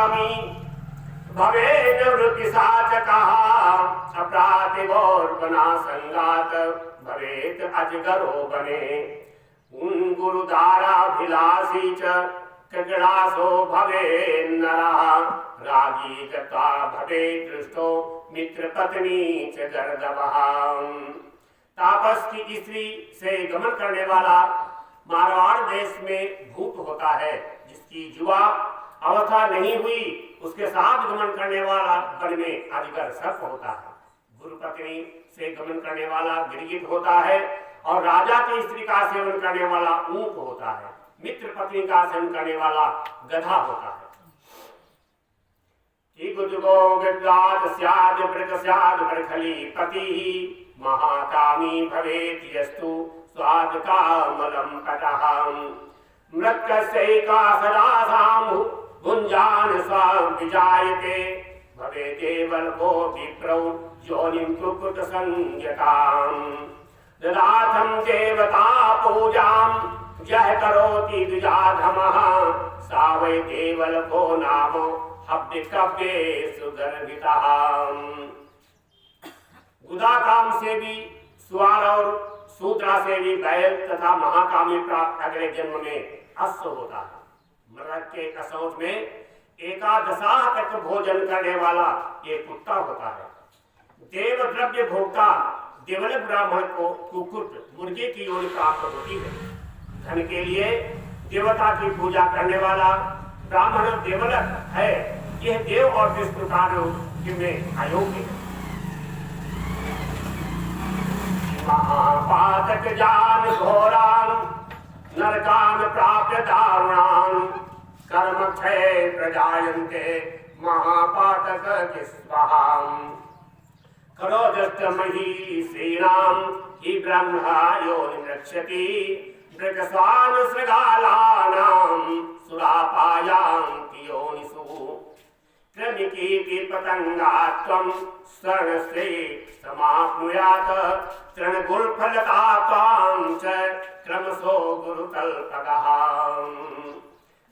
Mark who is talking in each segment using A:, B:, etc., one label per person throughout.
A: महाकामी भवे निवृत्ति साचकः अप्रातिभोर्बना संगात भवेत अजगरो बने उन गुरुदाराभिलाषी च कृगणासो भवे नरः रागी गत्वा भवे दृष्टो मित्र पत्नी च गर्दभः। तापस की स्त्री से गमन करने वाला मारवाड़ देश में भूत होता है, जिसकी युवा अवस्था नहीं हुई उसके साथ गमन करने वाला वन में अजगर सर्प होता है। गुरु पत्नी से गमन करने वाला गिरगिट होता है और राजा की स्त्री का सेवन करने वाला ऊंट होता है। मित्र पत्नी का सेवन करने वाला गधा होता है। महाकामी भवेत् यस्तु स्वादकामलं पटः मृत्कस्यैका सदा सामु भुञ्जान स्वां विजायते भवेदेवल्पो विप्रौ योनिं कुक्कुट संज्ञताम् ददाथं देवता पूजां यः करोति द्विजाधमः सा वै देवल्पो नाम हव्यकव्ये सुगर्भितः। गुदा काम से भी स्वार और सूत्रा से भी बैल तथा महाकामी प्राप्त अगले जन्म में अश्व होता है। मृग के कसौट में एकादशाह तक भोजन करने वाला ये कुत्ता होता है। देव द्रव्य भोक्ता देवल ब्राह्मण को कुक्कुट मुर्गे की योनि प्राप्त होती है। धन के लिए देवता की पूजा करने वाला ब्राह्मण देवलक है। यह देव और विष्णु कार्यों में अयोग्य है। महापातक जान घोरान नरकान प्राप्य दारुणान कर्मक्षय प्रजायन्ते महापातक स्वाहाम खरोजस्त महिषीणाम हि ब्रह्मा योनिं रक्षति मृगस्वान सृगालानाम सुरापायान्ति योनिषु क्रमिकीति पतंगात्वं स्वर्णश्री समाप्नुयात तृणगुल्फलता त्वां च क्रमशो गुरुकल्पगः।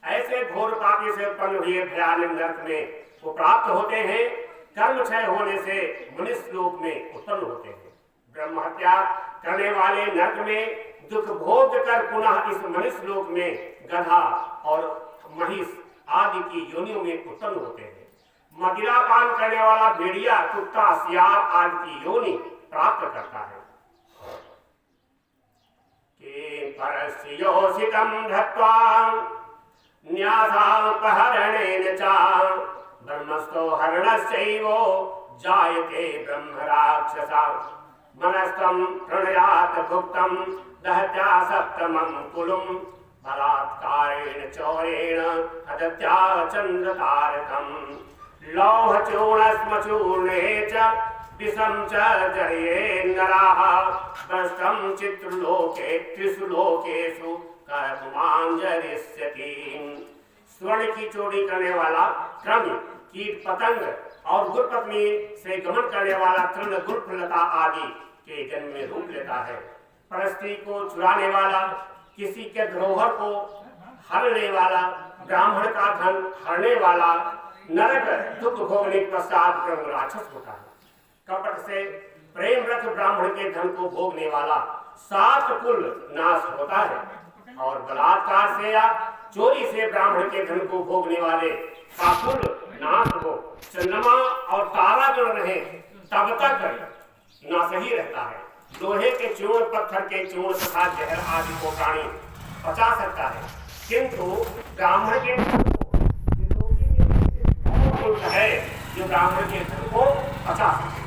A: ऐसे घोर पापी से उत्पन्न हुए भयानक नरक में वो प्राप्त होते हैं। कर्म क्षय होने से मनुष्य लोक में उत्पन्न होते हैं। ब्रह्म हत्या करने वाले नरक में दुख भोग कर पुनः इस मनुष्य लोक में गधा और महिष आदि की योनियों में उत्पन्न होते हैं। मदिरा पान करने वाला भेड़िया कुत्ता सियार आदि की योनि प्राप्त करता है। के परस्योषितं धत्वा न्यासापहरणेन च ब्रह्मस्थो हरणस्यैव जायते ब्रह्म राक्षसा मनस्तं प्रणयात भुक्तं दहत्या सप्तमं कुलुं बलात्कारेण चौरेण हदत्या चन्द्रतारकम् लौह चूर्णस्मचूर्णे च विषं च जरये नराः भ्रष्टं चित्रलोके त्रिषु लोकेषु कर्माञ्जरिष्यति। स्वर्ण की चोरी करने वाला क्रम कीट पतंग और गुरुपत्नी से गमन करने वाला तृण गुरुफलता आदि के जन्म में रूप लेता है। परस्त्री को चुराने वाला, किसी के धरोहर को हरने वाला, ब्राह्मण का धन हरने वाला नरक दुख भोगने के पश्चात ब्रह्म राक्षस होता है। कपट से प्रेम रख ब्राह्मण के धन को भोगने वाला 7 कुल नाश होता है और बलात्कार से या चोरी से ब्राह्मण के धन को भोगने वाले का कुल नाश हो। चंद्रमा और तारा गण रहे तब तक नाश ही रहता है। लोहे के चूर्ण, पत्थर के चूर्ण तथा जहर आदि को प्राणी पचा सकता है, किंतु ब्राह्मण के है जो ब्राह्मण के धन को पचा सकते।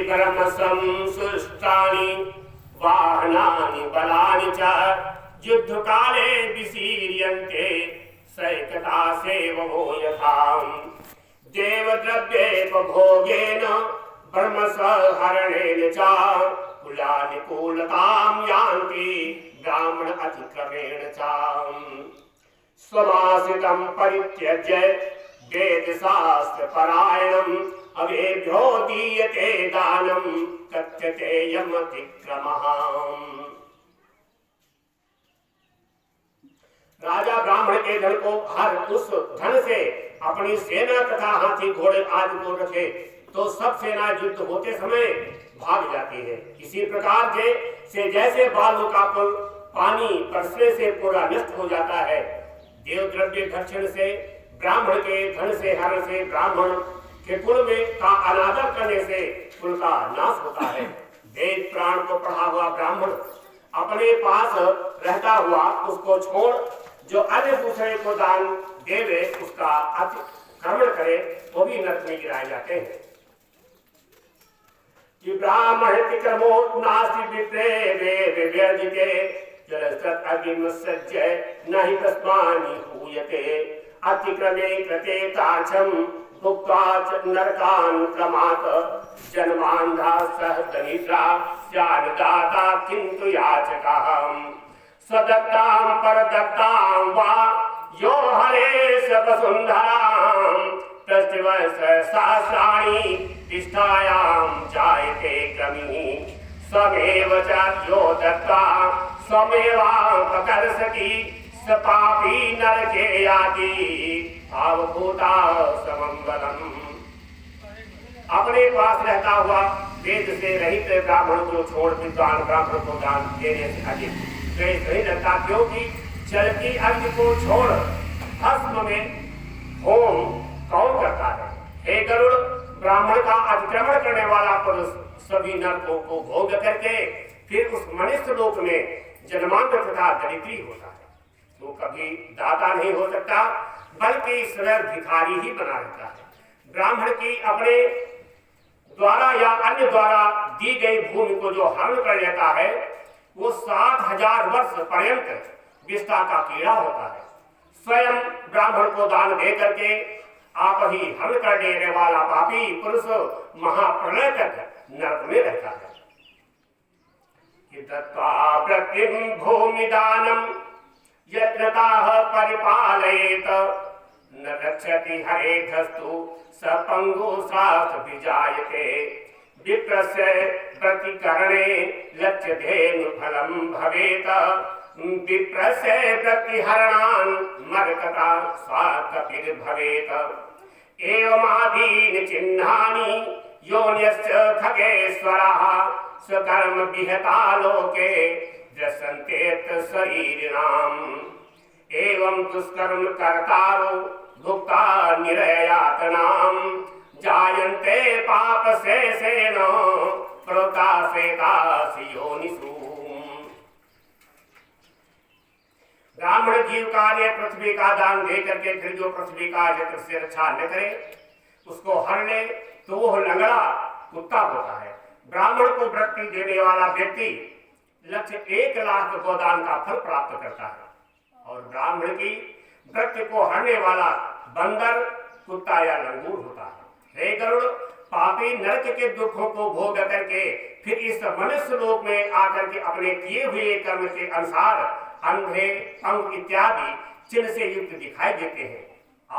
A: ब्रह्म संसुष्टानि वाहनानि बलानि च युद्ध काले विशीर्यन्ते सैकता सेवो यथा देव द्रव्येपभोगेन ब्रह्म सहरणेन च कुलानिकूलतां यान्ति ब्राह्मण अतिक्रमेण च स्वमासितं परित्यज्य वेदशास्त्र परायणम् अवेभ्यो दीयते दानं कथ्यते यमतिक्रमः। राजा ब्राह्मण के धन को हर उस धन से अपनी सेना तथा हाथी घोड़े आदि को रखे तो सब सेना युद्ध होते समय भाग जाती है। इसी प्रकार से जैसे बालू का पुल पानी बरसने से पूरा नष्ट हो जाता है, देव द्रव्य घर्षण से, ब्राह्मण के धन से हरण से, ब्राह्मण के कुल में का अनादर करने से कुल का नाश होता है। वेद प्राण को पढ़ा हुआ ब्राह्मण अपने पास रहता हुआ उसको छोड़ जो अन्य दूसरे को दान देवे उसका अतिक्रमण करे वो भी नरक में गिराए जाते हैं। कि ब्राह्मण तिक्रमो नास्ति विप्रे वे व्यर्जिते जलसत अग्निमसज्जय नहि तस्मानि हूयते अतिक्रमे कृते तार्छम भुक्त्वा नरकान् क्रमात् जन्मान्धा सह दरिद्रा स्यान्दाता किन्तु याचकः स्वदत्तां परदत्तां वा यो हरेश वसुन्धरां तस्वर्ष सहस्राणि तिष्ठायां जायते क्रमी स्वमेव च यो दत्त्वा स्वमेवापकर्षति स पापी नरके याति आवभूता समंगलम्। अपने पास रहता हुआ वेद से रहित ब्राह्मण को छोड़ विद्वान ब्राह्मण को दान देने से अधिक द्वेष नहीं लगता, क्योंकि जल की अग्नि को छोड़ भस्म में होम कौन करता है। हे गरुड़, ब्राह्मण का अतिक्रमण करने वाला पुरुष सभी नरकों को भोग करके फिर उस मनुष्य लोक में जन्मांतर तथा दरिद्री होता है। वो कभी दाता नहीं हो सकता बल्कि स्वयं भिखारी ही बना रहता है। ब्राह्मण की अपने द्वारा या अन्य द्वारा दी गई भूमि को जो हरण कर लेता है वो 7000 वर्ष पर्यंत विष्ठा का कीड़ा होता है। स्वयं ब्राह्मण को दान दे करके आप ही हरण कर देने वाला पापी पुरुष महाप्रलय तक नरक में रहता है। दत्त्वा प्रतिम भूमिदानम यत्नताः परिपालयेत न रक्षति हरेधस्तु स पंगु साथ विजायते विप्रस्य प्रतिकरणे लक्ष्यधेनु फलम भवेत विप्रस्य प्रतिहरणान् मरकता स्वाकपिर भवेत एवमादीनि चिह्नानि योन्यस्य खगेश्वरः स्वकर्म विहता लोके दृश्यन्तेत शरीरिणाम् एवं दुष्कर्म कर्तारो भुक्ता निरयातनाम् जायन्ते पाप शेषेण प्रोतासेतासि योनिषु। ब्राह्मण जीव कार्य पृथ्वी का दान दे करके फिर जो पृथ्वी का यत्र से रक्षा न करे उसको हर ले तो वह लंगड़ा कुत्ता होता है। ब्राह्मण को वृत्ति देने वाला व्यक्ति लक्ष्य 1 लाख गोदान का फल प्राप्त करता है और ब्राह्मण की वृत्ति को हरने वाला बंदर कुत्ता या लंगूर होता है। हे गरुड़, पापी नरक के दुखों को भोग करके फिर इस मनुष्य लोक में आकर के अपने किए हुए कर्म के अनुसार अंधे पंग इत्यादि चिन्ह से युक्त दिखाई देते हैं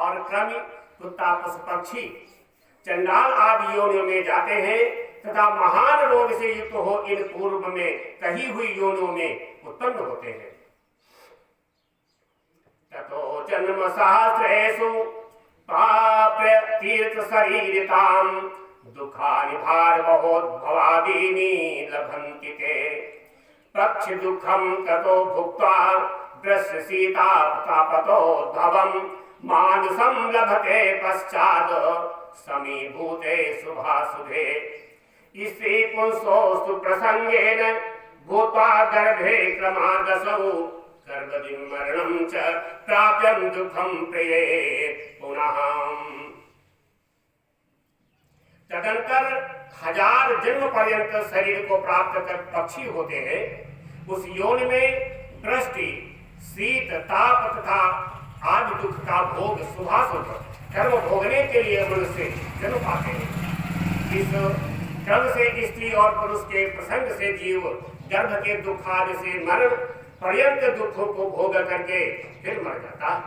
A: और क्रमी कुत्ता पशु पक्षी चंडाल आदि योनियों में जाते हैं तथा महान रोग से युक्त हो इन पूर्व में कही हुई योनियों में उत्पन्न होते हैं। ततो जन्म सहस्रेषु पाप्य तीर्थ शरीरिताम दुखानि भार महोद्भवादीनि लभन्ति ते पक्ष दुखम ततो भुक्त्वा दृश्य सीता तापतोद्भवम् मानसं लभते पश्चाद समीभूते शुभाशुभे स्त्री पुंसोस्तु प्रसंगेन भूत्वा गर्भे क्रमादसौ गर्भदिं मरणं च प्राप्यं दुःखं प्रियेत पुनः। तदंतर 1000 जन्म पर्यंत शरीर को प्राप्त कर पक्षी होते हैं। उस योनि में दृष्टि शीत ताप तथा आदि दुख का भोग शुभाशुभ कर्म भोगने के लिए मनुष्य जन्म पाते हैं। इस क्रम से स्त्री और पुरुष के प्रसंग से जीव गर्भ के दुख आदि से मरण पर्यंत दुखों को भोग करके फिर मर जाता है।